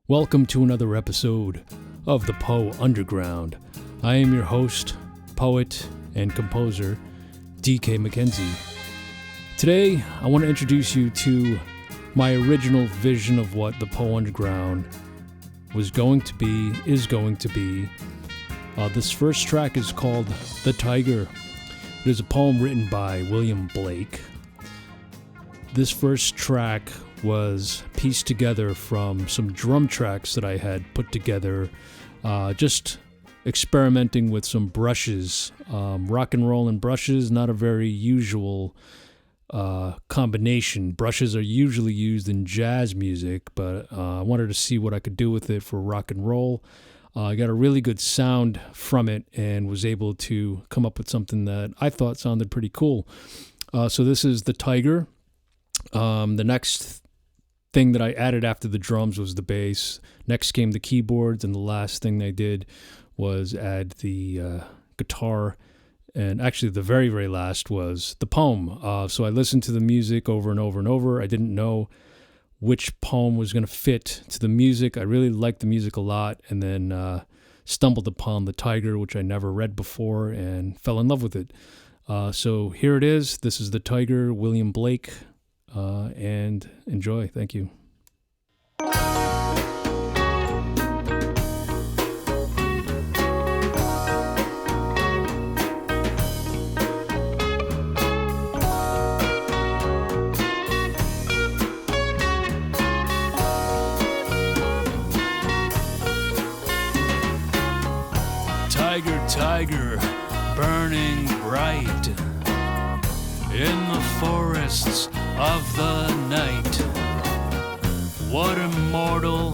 Welcome to another episode of the Poe Underground. I am your host, poet, and composer, DK McKenzie. Today, I want to introduce you to my original vision of what the Poe Underground is going to be. This first track is called The Tyger. It is a poem written by William Blake. This first track was pieced together from some drum tracks that I had put together, just experimenting with some brushes. Rock and roll and brushes, not a very usual combination. Brushes are usually used in jazz music, but I wanted to see what I could do with it for rock and roll. I got a really good sound from it and was able to come up with something that I thought sounded pretty cool. So this is The Tyger. The next thing that I added after the drums was the bass. Next came the keyboards, and the last thing I did was add the guitar. And actually, the very, very last was the poem. So I listened to the music over and over and over. I didn't know which poem was going to fit to the music. I really liked the music a lot, and then stumbled upon The Tyger, which I never read before, and fell in love with it. So here it is. This is The Tyger, William Blake. And enjoy. Thank you. Tyger, Tyger, burning bright in the forests of the night. What immortal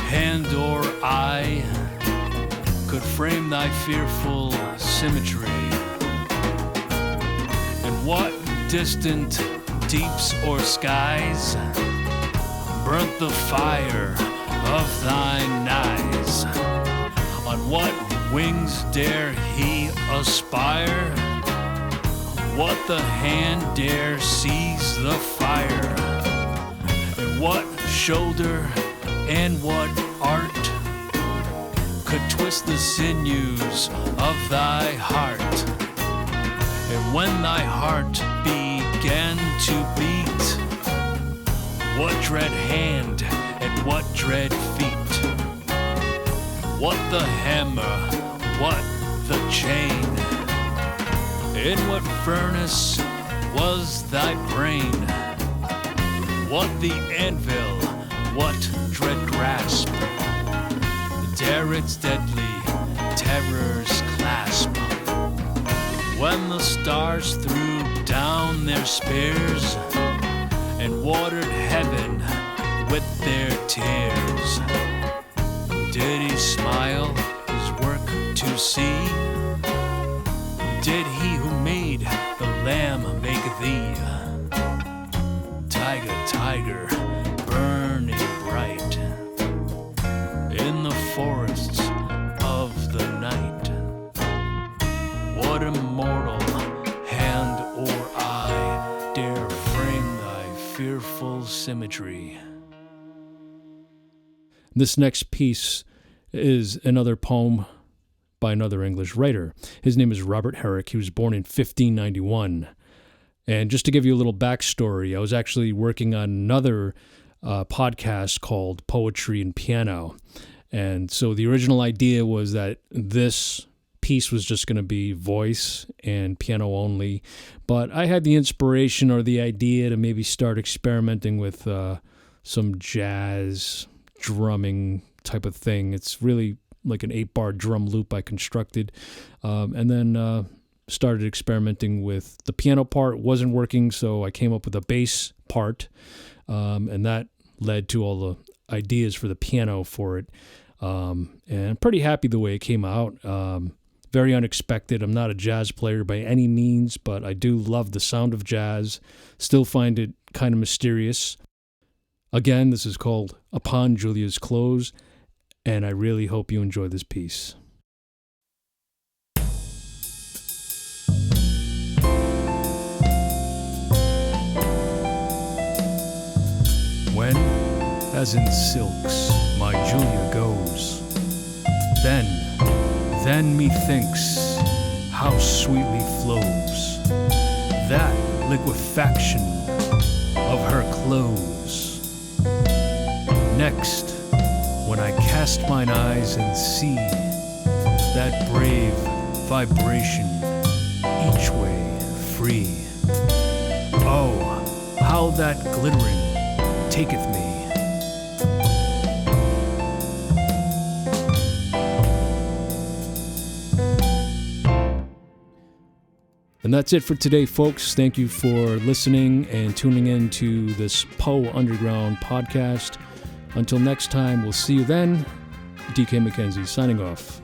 hand or eye could frame thy fearful symmetry? And what distant deeps or skies burnt the fire of thine eyes? On what wings dare he aspire? What the hand dare seize the fire? And what shoulder and what art could twist the sinews of thy heart? And when thy heart began to beat, what dread hand and what dread feet? What the hammer, what the chain? In what furnace was thy brain? What the anvil, what dread grasp dare its deadly terrors clasp? When the stars threw down their spears and watered heaven with their tears, did he smile his work to see? Did he who made the lamb make thee? Tyger, Tyger, burning bright in the forests of the night. What immortal hand or eye dare frame thy fearful symmetry? This next piece is another poem by another English writer. His name is Robert Herrick. He was born in 1591. And just to give you a little backstory, I was actually working on another podcast called Poetry and Piano. And so the original idea was that this piece was just going to be voice and piano only. But I had the inspiration or the idea to maybe start experimenting with some jazz drumming type of thing. It's really like an 8-bar drum loop I constructed, and then started experimenting with the piano part. Wasn't working, so I came up with a bass part, and that led to all the ideas for the piano for it, and I'm pretty happy the way it came out. Very unexpected. I'm not a jazz player by any means, but I do love the sound of jazz, still find it kind of mysterious. Again, this is called Upon Julia's Clothes, and I really hope you enjoy this piece. When, as in silks, my Then methinks how sweetly flows that liquefaction of her clothes. Next, when I cast mine eyes and see that brave vibration each way free, oh, how that glittering taketh me. And that's it for today, folks. Thank you for listening and tuning in to this Poe Underground podcast. Until next time, we'll see you then. DK McKenzie signing off.